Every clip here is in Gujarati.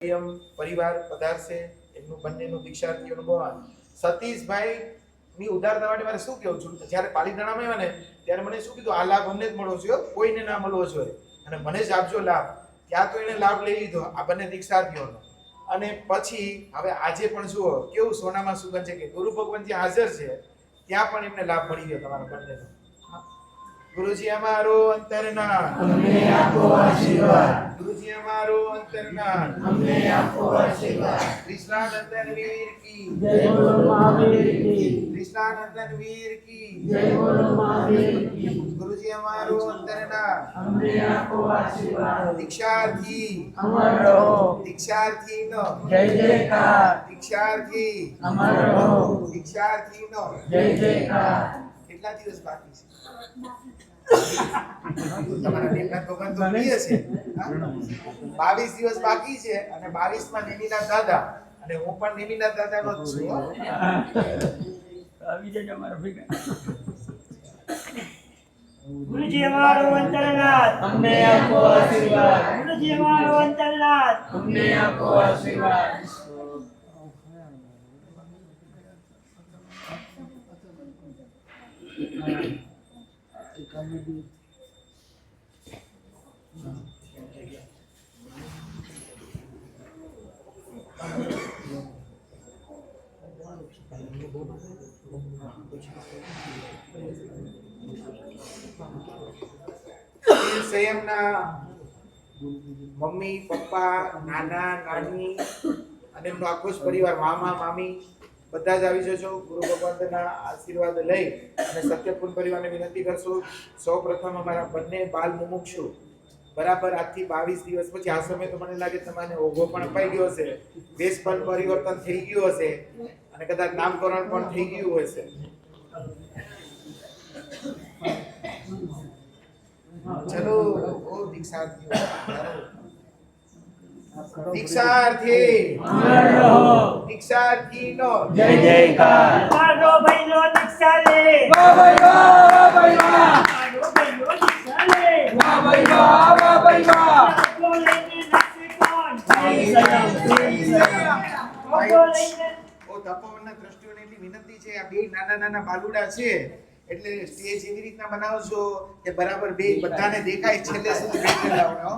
એમ પરિવાર પધારશે એમનું બંનેનું દીક્ષાર્થીઓનું બહુમાન સતીશભાઈ ની ઉદારતા માટે મારે શું કેવું છું જ્યારે પાલીતાણામાં આવ્યા ને ત્યારે મને શું કીધું આ લાભ અમને જ મળવો જોઈએ કોઈને ના મળવો જોઈએ અને મને જ આપજો લાભ ત્યાં તો એને લાભ લઈ લીધો આ બંને દીક્ષાર્થીઓનો અને પછી હવે આજે પણ જુઓ કેવું સોનામાં સુગંધ છે કે ગુરુ ભગવાન જ્યાં હાજર છે ત્યાં પણ એમને લાભ મળી ગયો તમારા બંનેનો ગુરુજી અમારો અંતરનાથ અમને આપો આશીર્વાદ. ગુરુજી અમારો અંતરનાથ અમને આપો આશીર્વાદ. કૃષ્ણાનંદન વીર કી જય બોલો મહાવીર કી. કૃષ્ણાનંદન વીર કી જય બોલો મહાવીર કી. ગુરુજી અમારો અંતરનાથ અમને આપો આશીર્વાદ. દીક્ષાર્થી અમર રહો. દીક્ષાર્થીનો જય જયકાર. દીક્ષાર્થી અમર રહો. દીક્ષાર્થીનો જય જયકાર. કેટલા દિવસ બાકી છે તમારા નિમનાથ ભગવાન તો પ્રિય છે 22 દિવસ બાકી છે અને 22 માં નિમિનાથ દાદા અને હું પણ નિમિનાથ દાદાનો જ છું આવી જજો મારા ભેગા. ગુરુજી અમારો અંતરનાથ અમને આપો આશીર્વાદ. ગુરુજી અમારો અંતરનાથ અમને આપો આશીર્વાદ. સંયમના મમ્મી પપ્પા નાના નાની અને એમનો આખો જ પરિવાર મામા મામી બધા જ આવી જજો ગુરુ ભગવાનના આશીર્વાદ લઈ અને સત્યપૂર્ણ પરિવારને વિનંતી કરશું સૌપ્રથમ અમારા બંને બાલ મુમુક્ષુ બરાબર આજથી 22 દિવસ પછી આ સમય તો મને લાગે તમને ઓઘો પણ અપાઈ ગયો હશે વેશ પણ પરિવર્તન થઈ ગયું હશે અને કદાચ નામકરણ પણ થઈ ગયું હશે ચલો ઓ દીક્ષાર્થીઓ દીક્ષાર્થી અમર રહો. દીક્ષાર્થીનો જય જયકાર. મારો ભાઈનો દીક્ષા લે વાહ ભાઈ વાહ, વાહ ભાઈ વાહ. મારો ભાઈનો દીક્ષા લે વાહ ભાઈ વાહ, વાહ ભાઈ વાહ. આપો લઈને નાચે કોણ શ્રી સંયમ, શ્રી સંયમ. આપો લઈને ઓ તપોવનના દ્રષ્ટિઓને એટલી વિનંતી છે આ બે નાના નાના બાલુડા છે એટલે સ્ટેજ એવી રીતના બનાવજો કે બરાબર બે બધાને દેખાય છેલ્લે સુધી બેઠેલા હોય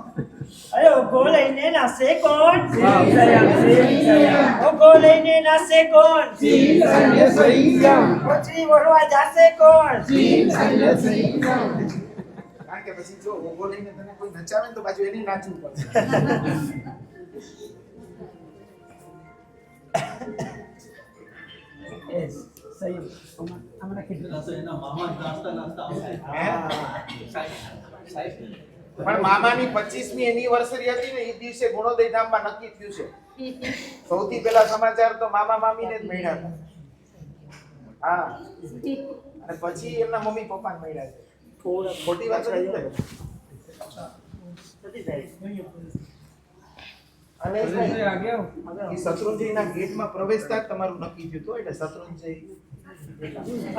અરે ઓગો લઈને નાચે કોણ શ્રી સંયમ, શ્રી સંયમ. ઓગો લઈને નાચે કોણ શ્રી સંયમ, શ્રી સંયમ. પછી વળવા જાશે કોણ શ્રી સંયમ, શ્રી સંયમ. કારણ કે પછી જો ઓગો લઈને તને કોઈ નચાવે ને તો પાછું એને નાચવું પડશે Yes, સંયમ. હમણાં કીધું. પણ મામાની 25મી એનિવર્સરી હતી ને એ દિવસે ગુણોદય ધામમાં નક્કી થયું છે સૌથી પહેલા સમાચાર તો મામા મામીને જ મળ્યા હતા હા અને પછી એમના મમ્મી પપ્પાને મળ્યા છે ખોટી વાત નથી ને? અને એ શત્રુંજયના ગેટમાં પ્રવેશતા જ તમારું નક્કી થયું હતું એટલે શત્રુંજય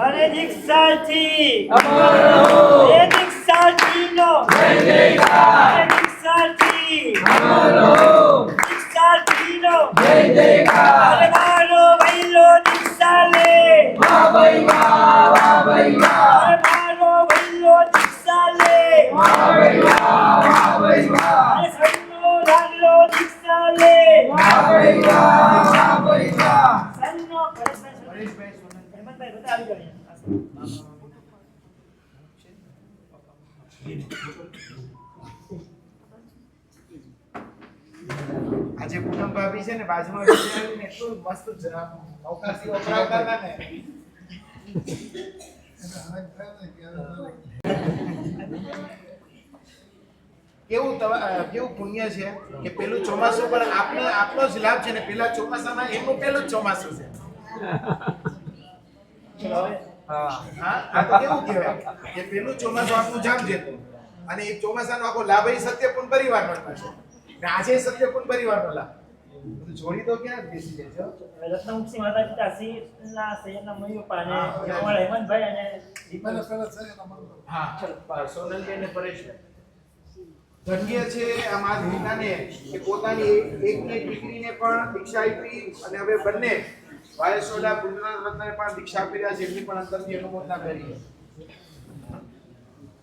અરે દીક્ષાર્થી અમર રહો. એ દીક્ષાર્થીનો જય જયકાર. અરે દીક્ષાર્થી અમર રહો. દીક્ષાર્થીનો જય જયકાર. અરે મારો ભાઈલો દીક્ષા લે વાહ ભાઈ વાહ, વાહ ભાઈ વાહ. અરે મારો ભાઈલો દીક્ષા લે વાહ ભાઈ વાહ, વાહ ભાઈ વાહ. અરે સન્નો લાડલો દીક્ષા લે વાહ ભાઈ વાહ, વાહ ભાઈ વાહ. સન્નો પરેશભાઈ હેમંતભાઈ બધા આવી જાઓ આજે પૂનમ ભાભી છે ને બાજુમાં બેસી આવીને એટલું મસ્ત અવકાશી વપરાવતા હતા ને કેવું પુણ્ય છે કે પેલું ચોમાસું પણ આપનો જ લાભ છે ને પેલા ચોમાસામાં એમનું પેલું જ ચોમાસું છે હા આ તો કેવું કહેવાય કે પેલું ચોમાસું આપણું જામ જતું અને એ ચોમાસાનો આખો લાભ એ સત્યપૂર્ણ પરિવારનો છે ને આજે સત્યપૂર્ણ પરિવારનો લાભ બધું જોડી તો ક્યાં બેસી જાય છો રત્નમુખી માતા પિતા શ્રીના સંયમના મમ્મી પપ્પા અને અમારા હેમંતભાઈ અને હા સોનલજી અને પરેશભાઈ ધન્ય છે આ મા દીકરાને કે પોતાની એકની દીકરીને પણ દીક્ષા આપી અને હવે બંને વાયસોડા પુત્રરત્નને પણ દીક્ષા આપી રહ્યા છે એમની પણ અંતરથી અનુમોદના કરીએ.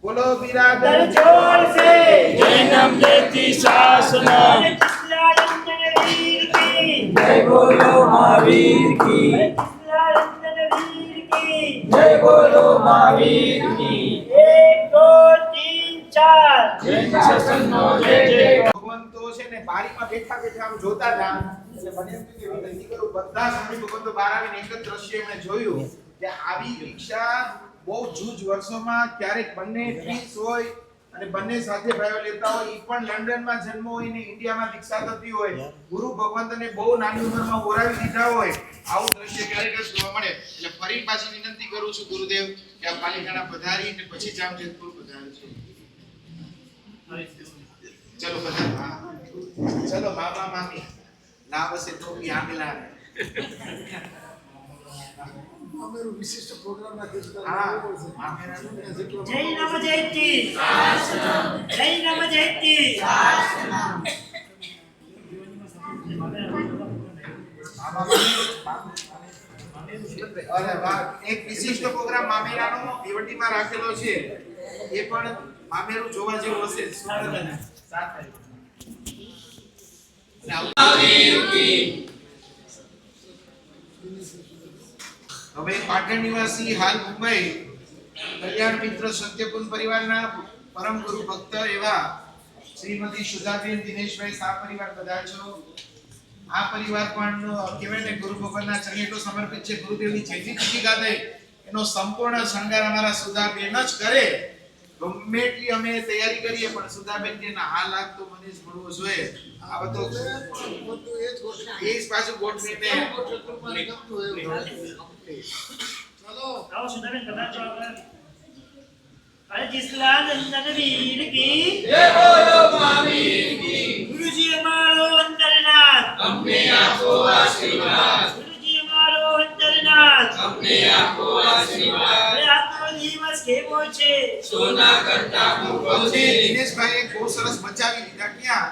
બોલો બિરાદર જોર સે જૈનમ જયતિ શાસનમ કિસલાનંદન વીર કી જય બોલો મહાવીર કી કિસલાનંદન વીર કી જય બોલો મહાવીર કી 1 2 3 4 જૈન શાસનનો જય જય ભગવંતો છે ને બારીમાં બેઠા બેઠા આમ જોતા હતા એટલે મને એમ થયું કે વિનંતી કરું બધા સ્વામી ભગવંતો બહાર આવીને એક જ દ્રશ્ય એમણે જોયું કે આવી દીક્ષા બહુ જૂજ વર્ષોમાં ક્યારેક બંને ટ્વિન્સ હોય અને બંને સાથે ભાઈઓ લેતા હોય ઈ પણ લંડનમાં જન્મ હોય ને ઇન્ડિયામાં દીક્ષા થતી હોય ગુરુ ભગવંતને બહુ નાની ઉંમરમાં ઓરાવી દીધા હોય આવું દ્રશ્ય ક્યારેક જ જોવા મળે એટલે ફરી પાછી વિનંતી કરું છું ગુરુદેવ કે આ પાલિકાના પધારી ને પછી જામજોધપુર પધારે છે. चलो बता हाँ चलो मामा मामी नाव से तो यहाँ मिला અમારું વિશિષ્ટ પ્રોગ્રામ રાખે છે हाँ જય નમ જયતિ જય નમ જયતિ अरे वाह एक विशिष्ट प्रोग्राम मामेरानो भिवंડીમાં રાખેલો છે એ પણ મામેરું જોવા જેવું હશે 7 તારીખ હવે પાટણ નિવાસી હાલ મુંબઈ કલ્યાણ મિત્ર સત્યકુંજ પરિવારના પરમ ગુરુ ભક્ત એવા શ્રીમતી સુધાબેન દિનેશભાઈ સા પરિવાર બધા છો. આ પરિવાર પણ કહેવાય ને ગુરુ ભગવાનના ચરણેટો સમર્પિત છે. ગુરુદેવની જેટલી તુજી ગાતે એનો સંપૂર્ણ શણગાર અમારા સુધાબેન જ કરે. ગમે એટલી અમે તૈયારી કરીએ પણ સુધાબેન કે ના આ લાગ તો મને જ મળવો જોઈએ. આ બધો એ જ પાછું ગોઠવીને ચાલો આવો સુધાબેન કદાચ અરે કિસલાનંદન વીર કી જય બોલો મહાવીર કી ગુરુજી અમારો અંતરનાથ અમને આપો આશીર્વાદ ગુરુજી અમારો અંતરનાથ અમને આપો આશીર્વાદ અરે આજનો દિવસ કેવો છે સોના કરતા મોંઘો છે દિનેશભાઈ એક બહુ સરસ બચાવી લીધા. ક્યાં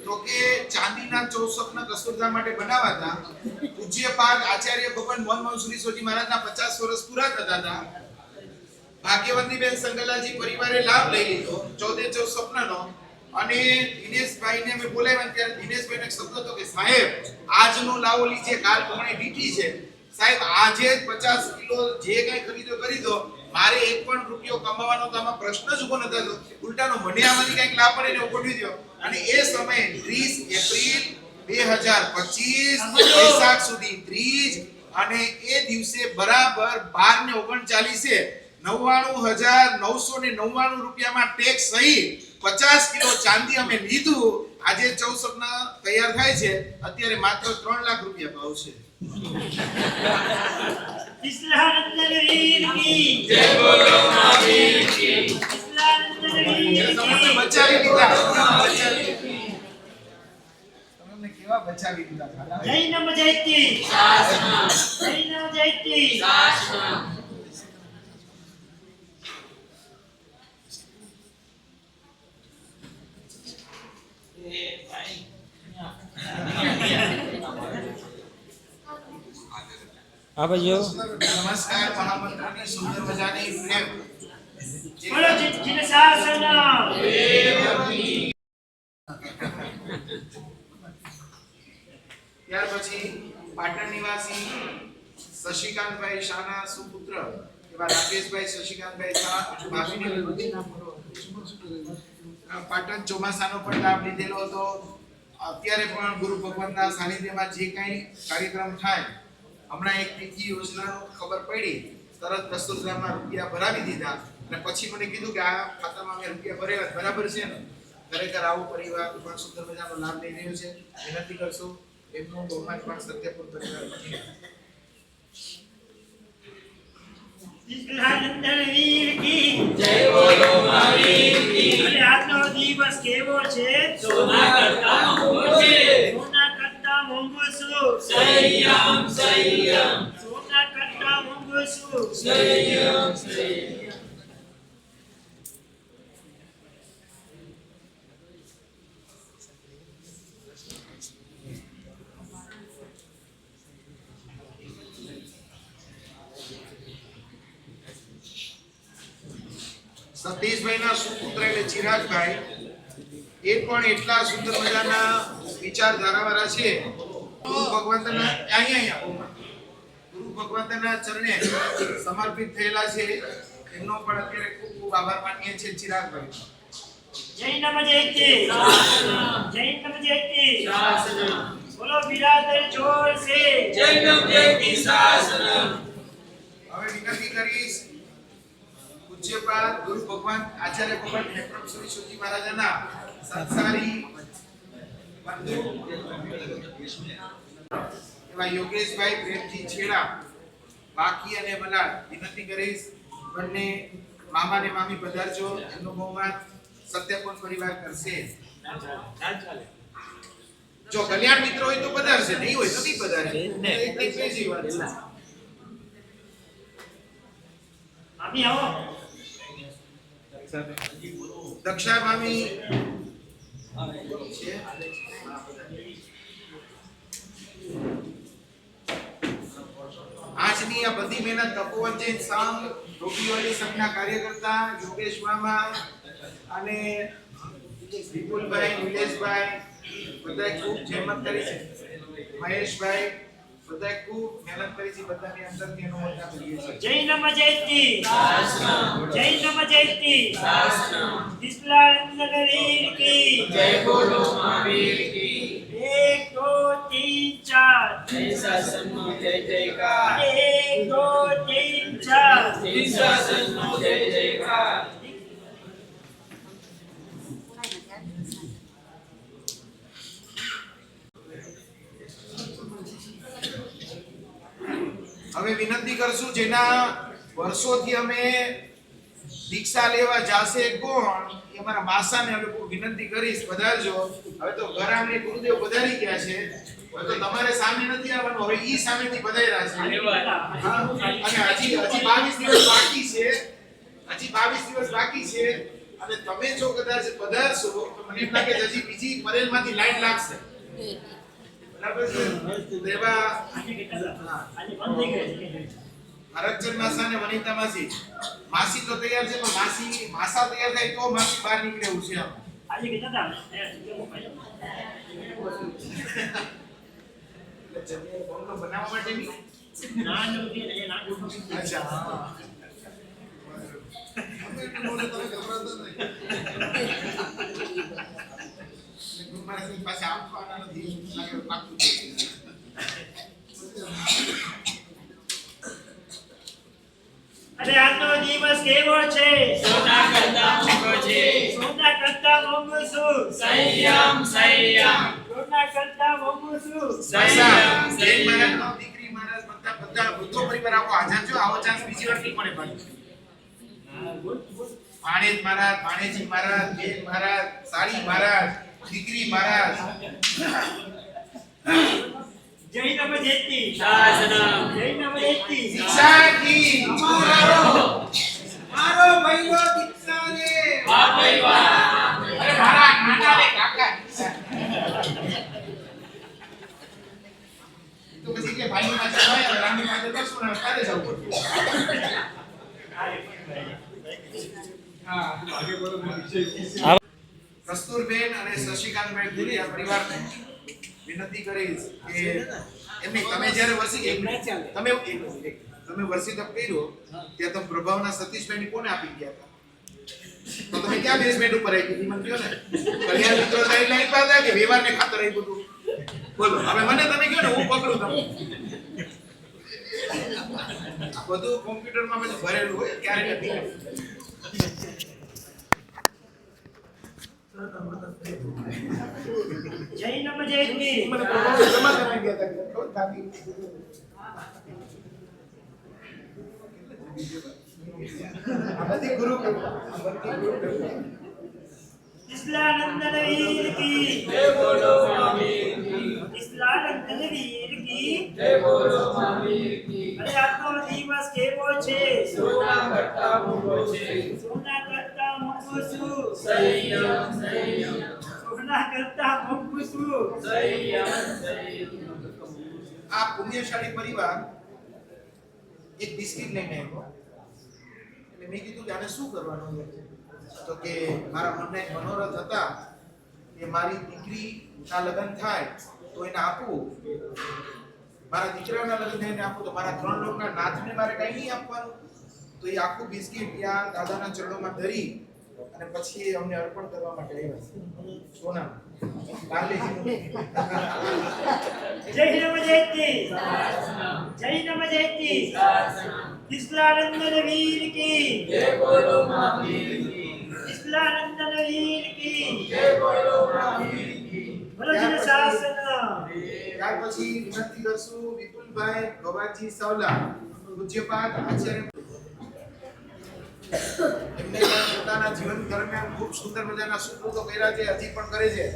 તો કે ચાંદીના ચોસકના કસ્તુરધા માટે બનાવાતા પૂજ્યપાદ આચાર્ય ભગવાન મોહન સુરી મહારાજના 50 વર્ષ પૂરા થતા હતા. ભાગ્યવંતીબેન સંગલાજી પરિવારે લાભ લઈ લીધો 14 સ્વપ્નનો અને દિનેશભાઈને અમે બોલાવ્યા ત્યારે દિનેશભાઈને એક શબ્દ હતો કે સાહેબ આજનો લાવો લીજે કાલ કોણે ડીટી છે સાહેબ આજે 50 કિલો જે કઈ ખરીદો કરી દો મારે એક પણ રૂપિયો કમાવાનો તો આમાં પ્રશ્ન જ ઉભો નતો થતો. ઉલટાનો મને આમાંથી કંઈક લાભ પડે ને ઉભોડી દો. અને એ સમયે 30 એપ્રિલ 2025 વૈશાખ સુધી 30 અને એ દિવસે બરાબર 12:39 99,999 રૂપિયામાં ટેક્સ સહિત 50 કિલો ચાંદી અમે લીધું. આજે 14 તૈયાર થાય છે. અત્યારે માત્ર 3 લાખ રૂપિયા ભાવ છે. કિસલાનંદન વીર કી જય બોલો મહાવીર કી કિસલાનંદન વીર તમને કી બચાવી લીધા. તમને કેવા બચાવી લીધા. જય નમ જયતિ જય નમ જયતિ આ બાજુ નમસ્કાર મહામંત્રની સુંદર મજાની પ્રેમ બોલો જિન શાસન ત્યાર પછી પાટણ નિવાસી શશિકાંતભાઈ શાહના સુપુત્ર એવા રાકેશભાઈ શશિકાંતભાઈ શાહ ભાભીને પાટણ ચોમાસાનો પણ લાભ લીધેલો હતો. અત્યારે પણ ગુરુ ભગવાનના સાનિધ્યમાં જે કંઈ કાર્યક્રમ થાય હમણાં એક બીજી યોજનાનો ખબર પડી તરત કસ્તુરધામમાં રૂપિયા ભરાવી દીધા અને પછી મને કીધું કે આ ખાતામાં અમે રૂપિયા ભરેલા બરાબર છે ને. ખરેખર આવો પરિવાર પણ સુંદર મજાનો લાભ લઈ રહ્યો છે. વિનંતી કરશું એમનું બહુમાન પણ સત્યપુર પરિવાર બની. કિસલાનંદન વીર કી જય બોલો મહાવીર કી અરે આજનો દિવસ કેવો છે સોના કરતા મોંઘો છે સોના કરતા મોંઘો શું સંયમ સંયમ સોના કરતા મોંઘો શું સંયમ સંયમ સતીશભાઈના સુપુત્ર એટલે ચિરાગભાઈ એ પણ એટલા સુંદર મજાના વિચારધારાવાળા છે. ગુરુ ભગવંતના અહીંયા ગુરુ ભગવંતના ચરણે સમર્પિત થયેલા છે. એમનો પણ અત્યારે ખૂબ ખૂબ આભાર માનીએ છીએ ચિરાગભાઈ. જય નમ જયતી જય નમ જયતી શાસનમ બોલો બિરાદર જોર સે જૈનમ જયતિ શાસનમ. હવે વિનંતી કરીશ પૂજ્યપાદ ગુરુ ભગવાન આચાર્ય ભગવાન હેમપ્રભુ શ્રી સુજી મહારાજના સંસારી બંધુ એવા યોગેશભાઈ પ્રેમજી છેડા બાકી અને મલાડ વિનંતી કરીશ બંને મામા ને મામી પધારજો. એમનો બહુમાન સત્યપન પરિવાર કરશે. જો કલ્યાણ મિત્ર હોય તો પધારશે, નહીં હોય તો નહીં પધારે. એક બીજી વાત છે. મામી આવો દક્ષા મામી છે. આજની આ બધી મહેનત તપોવન જૈન સંઘ રોગીઓની સંઘના કાર્યકર્તા યોગેશ મામા અને વિપુલભાઈ નિલેશભાઈ બધાએ ખૂબ જહેમત કરી છે. મહેશભાઈ બધાએ ખૂબ મહેનત કરી છે. બધાની અંદરથી અનુમોદના કરીએ છીએ. જય નમ જયતી શાસનમ જય નમ જયતી શાસનમ. વિશ્લાનંદ વીર કી જય બોલો મહાવીર કી. 1 2 3 4 જય શાસનનો જય જયકાર. 1 2 3 4 જય શાસનનો જય જયકાર. હવે વિનંતી કરશું જેના વર્ષોથી અમે દીક્ષા લેવા જાશે કોણ એ અમારા માસાને હવે ખૂબ વિનંતી કરીશ પધારજો. હવે તો ઘર આંગણે ગુરુદેવ પધારી ગયા છે. હવે તો તમારે સામે નથી આવવાનું, હવે ઈ સામેથી પધાર્યા છે. હા, અને હજી 22 દિવસ બાકી છે. હજી 22 દિવસ બાકી છે. અને તમે જો કદાચ પધારશો તો મને એમ લાગે છે હજી બીજી પરેલમાંથી લાઈન લાગશે. બરાબર છે. દેવા આજે બંધ થઈ ગઈ હરકચંદ માસા અને વનિતા માસી માસી તો તૈયાર છે, પણ માસા તૈયાર થાય તો માસી બહાર નીકળે એવું છે. આજે કે દાદા જગ્યાએ બોમ્બનો બનાવવા માટે નહીં. ના નો કે એ ના જો અચ્છા હા. અમે એટલું મોડું તમે ગભરાતા નહીં. ગુરુમહારાજની પાસે આવવાના નથી. લાગે પાક્કું છે. અરે આજનો દિવસ કેવો છે? સોના કરતા મોંઘો છે. સોના કરતા મોંઘું શું? સંયમ સંયમ સોના કરતા મોંઘું શું? સંયમ જૈન સંયમ. મહારાજનો દીકરી મહારાજ બધા બધો પરિવાર આવો હાજર છો. આવો ચાન્સ બીજી વાર નહીં મળે પાછો. ભાણેજ મહારાજ, ભાણેજી મહારાજ, બેન મહારાજ, સાળી મહારાજ, દીકરી મહારાજ. જય નમ જયતી શાસનમ જય નમ જયતી દીક્ષાથી મારો ભાઈઓ દીક્ષા લે વાહ ભાઈ વાહ. અરે મારા નાના રે કાકા તો પછી કે ભાઈ માં જવાય અને રામી માં દર્શન અને કાલે જવું પડતું. કસ્તુરબેન અને શશિકાંતભાઈ ગુરિયા પરિવારને વિનંતી કરીશ કે એમને તમે જ્યારે તમે વર્ષી તપ કર્યો ત્યાં તમે પ્રભાવના સતીશભાઈ કોને આપી ગયા હતા? તો તમે ક્યાં બેઝમેન્ટ ઉપર આવી ગઈ મને કહો ને. કલ્યાણ મિત્રો સાઈડ લાઈન પાછા કે વ્યવહારને ખાતર આવી બધું બોલો. હવે મને તમે કહો ને હું પકડું તમને. આ બધું કોમ્પ્યુટરમાં બધું ભરેલું હોય ક્યારે નથી. જય નમ જયતી મને પ્રભાવ જમા કરાવી ગયા હતા ખબર કાપી. આ બધી ગુરુ કૃપા. આ બધી ગુરુ કૃપા. વિશ્લાનંદ વીર કી જય બોલો મહાવીર કી. વિશ્લાનંદ વીર કી જય બોલો મહાવીર કી. અરે આજનો દિવસ કેવો છે? સોના કરતા મોંઘો છે. સોના કરતા મોંઘું શું? સંયમ સંયમ સોના કરતા મોંઘું શું? સંયમ સંયમ. આ પુણ્યશાળી પરિવાર એક બિસ્કિટ લઈને આવ્યો. એટલે મેં કીધું કે આને શું કરવાનું છે? તો કે મારા મનના એક મનોરથ હતા કે મારી દીકરીના લગ્ન થાય તો એને આપવું, મારા દીકરાના લગ્ન થઈને આપવું, તો મારા 3 લોકના નાથને મારે કઈ નહીં આપવાનું. તો એ આખું બિસ્કિટ ત્યાં દાદાના ચરણોમાં ધરી અને પછી એ અમને અર્પણ કરવા માટે આવ્યા. સોના બારલેજીનું. જય નમ જયતી, જય નમ જયતી, વિશ્લાનંદન વીર કી, જય બોલો મહાવીર કી, વિશ્લાનંદન વીર કી, જય બોલો મહાવીર કી. વરજન શાસન. ત્યાર પછી વિનંતી કરશું વિપુલભાઈ ગોવાજી સવલા, પૂજ્યપાદ આચાર્ય. એમને પણ પોતાના જીવન દરમિયાન ખૂબ સુંદર મજાના સુકૃતો કર્યા છે, હજી પણ કરે છે.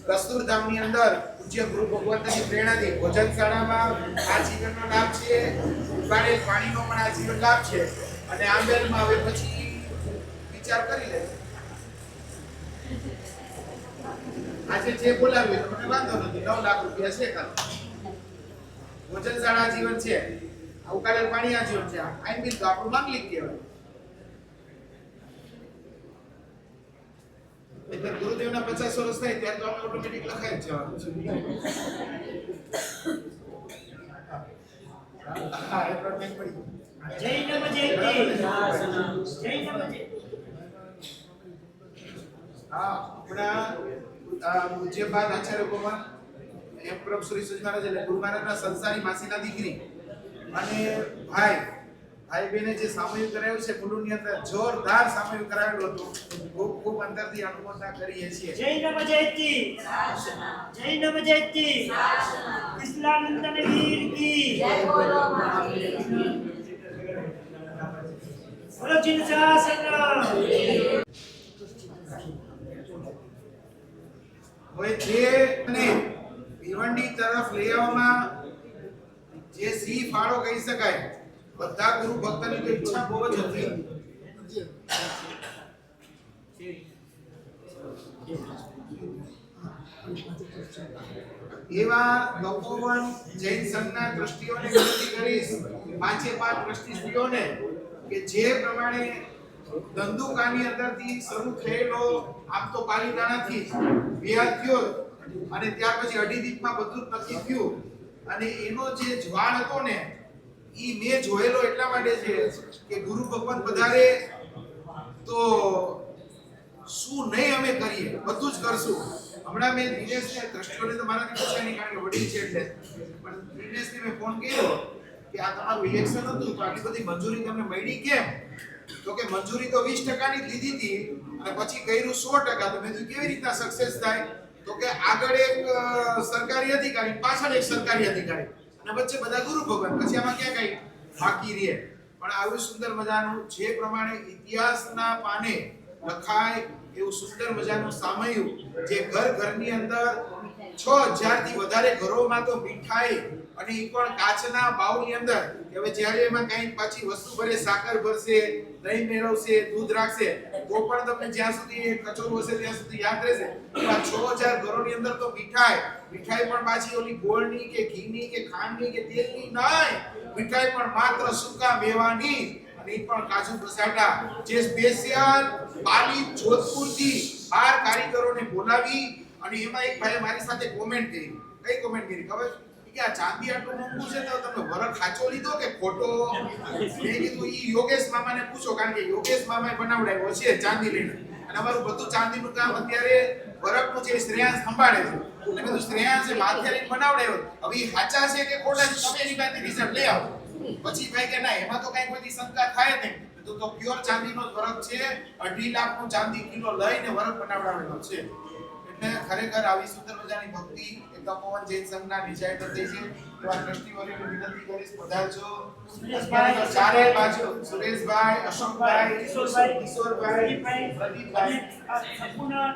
કસ્તુરધામની અંદર પૂજ્ય ગુરુ ભગવંતની પ્રેરણાથી ભોજનશાળામાં આ જીવનનો લાભ છે, ઉકાળેલ પાણીનો પણ આ જીવન લાભ છે. અને આંબેલમાં હવે પછી વિચાર કરી લે. આજે જે બોલાવ્યું તો મને વાંધો નથી, 9 લાખ રૂપિયા છે ખાલી. ભોજનશાળા જીવન છે, આ ઉકાળેલ પાણી આ જીવન છે. આઈ બિલ તો આપણું માંગલિક કહેવાય. એટલે ગુરુદેવના 50 વર્ષ થાય ત્યારે તો આપણે ઓટોમેટિક લખાઈ જ જવાનું છે. હા, એ પ્રમાણે પડી ગયું. જય નમ જયતી, જય નમ જયતી. હા, આપણા પૂજ્યપાદ આચાર્ય ભગવાન એમ પ્રભુ શ્રી સૂર્ય મહારાજ એટલે ગુરુ મહારાજના સંસારી માસીના દીકરી અને ભાઈ બેને જે સામૂહિક કરાયું છે કુંડુની અંદર, જોરદાર સામૂહિક કરાયેલું હતું. ખૂબ ખૂબ અંતરથી અનુમોદના કરીએ છીએ. જય નમ જયતી, જય નમ જયતી, વિશ્લાનંદન વીર કી, જય બોલો મહાવીર કી. વરજન શાસન. હવે જે ને ભિવંડી તરફ લઈ આવવામાં જે સી ફાળો કહી શકાય, બધા ગુરુ ભક્તની તો ઈચ્છા બહુ જ હતી. એવા તપોવન જૈન સંઘના ટ્રસ્ટીઓને વિનંતી કરીશ, 5 ટ્રસ્ટીઓને, કે જે પ્રમાણે ધંધુકાની અંદરથી શરૂ થયેલો આમ તો પાલીતાણાથી વિવાદ થયો અને ત્યાર પછી અડીદીપમાં બધું જ નક્કી થયું અને એનો જે જ્વાળ હતો ને ઈ મેં જોયેલો એટલા માટે છે કે ગુરુ ભગવાન પધારે તો શું નહીં અમે કરીએ, બધું જ કરશું. હમણાં મેં દિનેશને દ્રષ્ટિઓને તો મારાથી પૂછ્યા નહીં કારણ કે વડીલ છે એટલે, પણ દિનેશને મેં ફોન કર્યો કે આ તમારું ઇલેક્શન હતું તો આટલી બધી મંજૂરી તમને મળી કેમ? તો કે મંજૂરી તો 20% ની જ લીધી હતી અને પછી કર્યું 100%. તો મેં કીધું કેવી રીતના સક્સેસ થાય? તો કે આગળ એક સરકારી અધિકારી, પાછળ એક સરકારી અધિકારી અને વચ્ચે બધા ગુરુ ભગવાન, પછી આમાં ક્યાં કઈ બાકી રહે? પણ આવું સુંદર મજાનું જે પ્રમાણે ઇતિહાસના પાને લખાય એવું સુંદર મજાનું સામયું, જે ઘરની અંદર 6000 થી વધારે ઘરોમાં તો મીઠાઈ અને ઈ પણ કાચના બાઉલની અંદર. હવે જ્યારે એમાં કઈ પાછી વસ્તુ ભરે, સાકર ભરશે, દહીં મેળવશે, દૂધ રાખશે, તો પણ તમને જ્યાં સુધી કચોરો હશે ત્યાં સુધી યાદ રહેશે. 6000 ઘરોની અંદર તો મીઠાઈ પણ પાછી ઓલી ગોળની કે ઘીની કે ખાંડની કે તેલની નહીં, મીઠાઈ પણ માત્ર સૂકા મેવાની અને ઈ પણ કાજુ બસાટા, જે સ્પેશિયલ પાલી જોધપુરથી 12 કારીગરોને બોલાવી અને એમાં એક ભાઈએ મારી સાથે કોમેન્ટ કરી. કઈ કોમેન્ટ કરી ખબર કે આ ચાંદી આટલું મોંઘું છે તો તમે વરખ સાચો લીધો કે ખોટો? મેં કીધું ઈ યોગેશ મામાને પૂછો, કારણ કે યોગેશ મામાએ બનાવડાવ્યો છે ચાંદી લઈને અને અમારું બધું ચાંદીનું કામ અત્યારે વરખનું જે શ્રેયાંશ સંભાળે છે. એટલે બધું શ્રેયાંશે માથે લઈને બનાવડાવ્યો. હવે ઈ સાચા છે કે ખોટા છે તમે એની પાસે રિઝલ્ટ લઈ આવો. પછી ભાઈ કે ના એમાં તો કઈ કોઈ શંકા થાય નહીં, તો પ્યોર ચાંદીનો જ વરખ છે. 2.5 લાખનું ચાંદી કિલો લઈને વરખ બનાવડાવેલો છે. એટલે ખરેખર આવી સુંદર મજાની ભક્તિ એ તપોવન જૈન સંઘના વિજય થઈ છે. એવા ટ્રસ્ટીઓને વિનંતી કરીશ, પધારજો. ચારે બાજુ સુરેશભાઈ, અશોકભાઈ, કિશોરભાઈ, પ્રદીપભાઈ, સંપૂર્ણ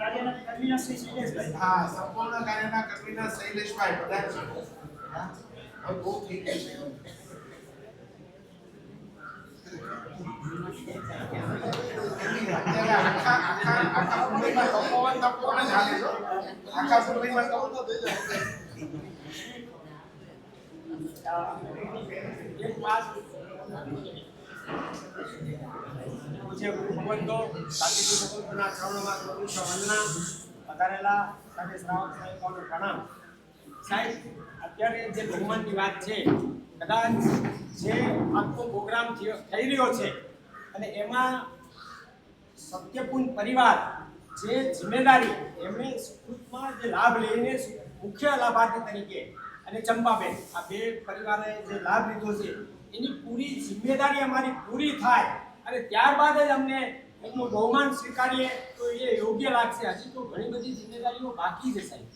કાર્યના કન્વીનર શ્રી શૈલેષભાઈ. હા, સંપૂર્ણ કાર્યના કન્વીનર શૈલેષભાઈ પધારજો. હા, હવે બહુ થઈ ગયું છે. આખા મુંબઈમાં તપોવન જ હાલે છે. આખા મુંબઈમાં તપોવન એક માસ પૂજ્ય ભગવંતો સાચી ભગવંતોના ચરણોમાં કરું છું વંદના. પધારેલા સાથે શ્રાવક સાહેબોને પ્રણામ. સાહેબ, અત્યારે જે બહુમાનની વાત છે, કદાચ જે આખો પ્રોગ્રામ થઈ રહ્યો છે અને એમાં સત્યપૂર્ણ પરિવાર જે જિમ્મેદારી એમણે સુખમાં જે લાભ લઈને મુખ્ય લાભાર્થી તરીકે અને ચંપાબેન આ બે પરિવારે જે લાભ લીધો છે એની પૂરી જિમ્મેદારી અમારી પૂરી થાય અને ત્યારબાદ જ અમને એમનું બહુમાન સ્વીકારીએ તો એ યોગ્ય લાગશે. હજી તો ઘણી બધી જિમ્મેદારીઓ બાકી છે સાહેબ,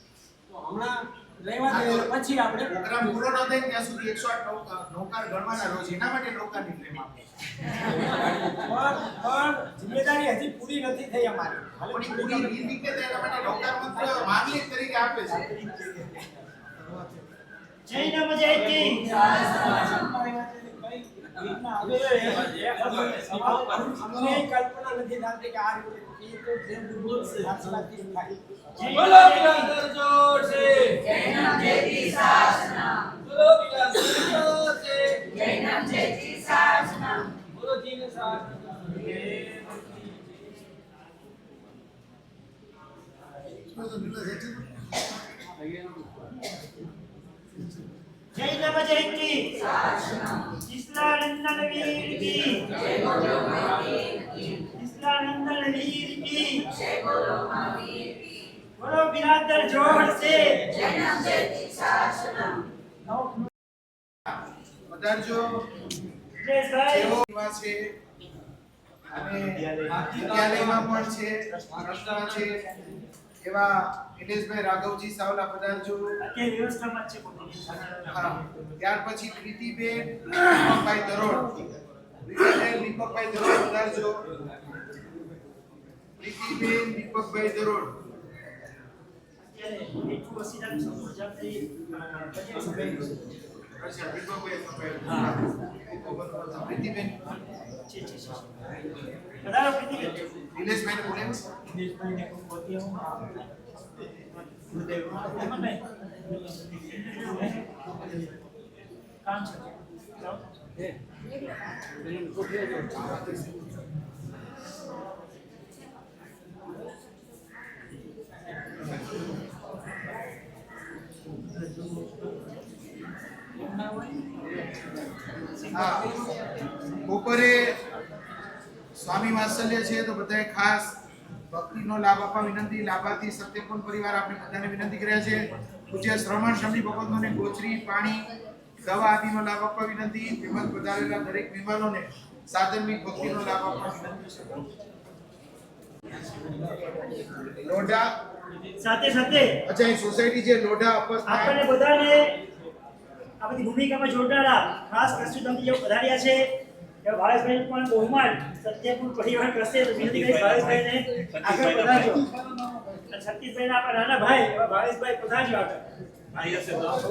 તો હમણાં રહેવા દે પછી આપણે પ્રોગ્રામ પૂરો ન થાય ત્યાં સુધી 108 નૌકાર ગણવાના રોજ એના માટે નૌકારની ફ્રેમ આપે પણ જિમ્મેદારી હજી પૂરી નથી થઈ અમારી. પણ એ પૂરી રીતે એના માટે નૌકાર મંત્ર માનલિક તરીકે આપે છે. જય નમ જયતી અમને કલ્પના નથી થતી કે આ રીતે એ તો જે ગુરુ સાચલાથી થાય. બોલો બિરાદર જોર સે જય નમ જયતી શાસનમ. બોલો બિરાદર જોર સે જય નમ જયતી શાસનમ. બોલો જીન શાસન. જય નમ જયતી કૃષ્ણાનંદન વીર કી જય બોલો મહાવીર કી. કૃષ્ણાનંદન વીર કી જય બોલો મહાવીર કી. બોલો બિરાદર જોર સે જય નમ જયતી શાસનમ. પધારજો. જય સાહેબ જેવો એવા છે અને વિદ્યાલયમાં પણ છે, ટ્રસ્ટમાં છે એવા નિલેશભાઈ રાઘવજી સાવલા પધારજો. અત્યારે વ્યવસ્થામાં છે પોતાની. હા, ત્યાર પછી પ્રીતિબેન દીપકભાઈ દરોડ. પ્રીતિબેન દીપકભાઈ દરોડ પધારજો. પ્રીતિબેન દીપકભાઈ દરોડ. અત્યારે એટલું વસીલાનું સંપૂર્ણ જવાબદારી બજાવી શકાય છે. અચ્છા, દીપકભાઈ સંભાળ્યું. પ્રીતિબેન છે. બરાબર પ્રીતિબેન. નિલેશભાઈને બોલે. દેશભાઈને પોતે હું ગુરુદેવ નહીં કામ છે. જાઓ. હા, બપોરે સ્વામી વાત્સલ્ય છે તો બધાએ ખાસ ભક્તિનો લાભ આપવા વિનંતી. લાભાર્થી સત્યપૂર્ણ પરિવાર આપણે બધાને વિનંતી કર્યા છે. પૂજ્ય શ્રવણ શમની ભગવંતોને ગોચરી, પાણી, દવા આદિનો લાભ આપવા વિનંતી. તેમજ પધારેલા દરેક મહેમાનોને સાધનની ભક્તિનો લાભ આપવા વિનંતી છે. લોઢા સાથે સાથે અચ્છા, એ સોસાયટી જે લોઢા અપસ આપણને બધાને આ બધી ભૂમિકામાં જોડનારા ખાસ કૃષ્ણજી જેઓ પધાર્યા છે એવા ભાવેશભાઈ પણ બહુમાન સત્યપૂર્ણ પરિવાર કરશે તો વિનંતી કરીશ ભાવેશભાઈને આગળ પધારજો. અને સતીશભાઈના આપણા નાના ભાઈ એવા ભાવેશભાઈ પધારજો આગળ. ભાઈ હશે તો આવશે.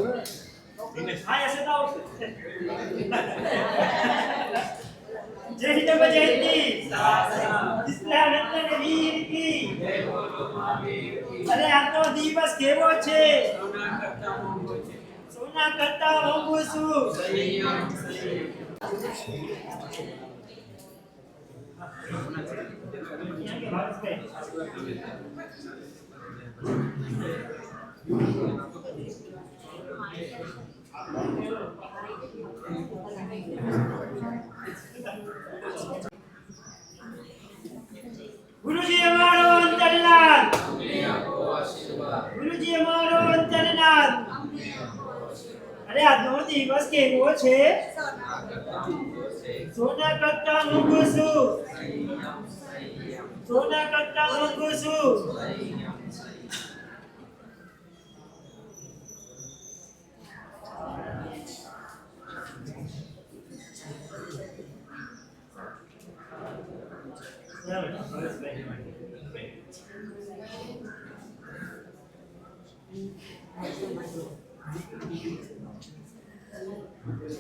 જય નમ જયતી કૃષ્ણાનંદન વીર કી. અરે આ તો દિવસ કેવો છે, સોના કરતા મોંઘું છું. ગુરુજી અમારો અંતરનાથ. ગુરુજી અમારો અંતરનાથ. અરે આજનો દિવસ કેવો છે, સોના કરતા મોંઘું છું. સોના કરતા મોંઘું છું.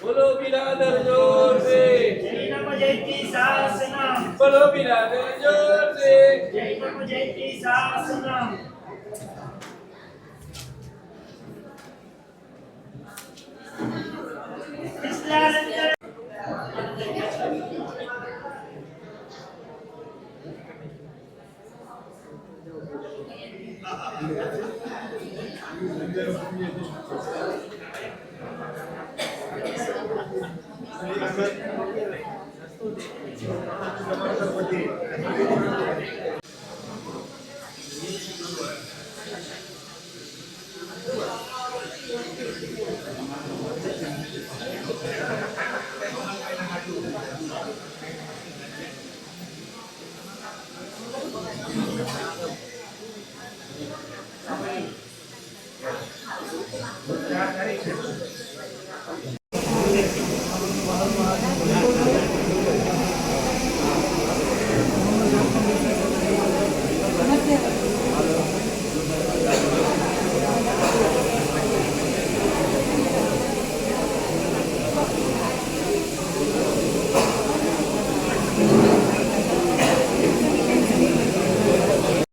બોલો બિરાદર જોર સે જય નમ જયતી શાસનમ. બોલો બિરાદર જોર સે જય નમ જયતી શાસનમ. કૃષ્ણાનંદ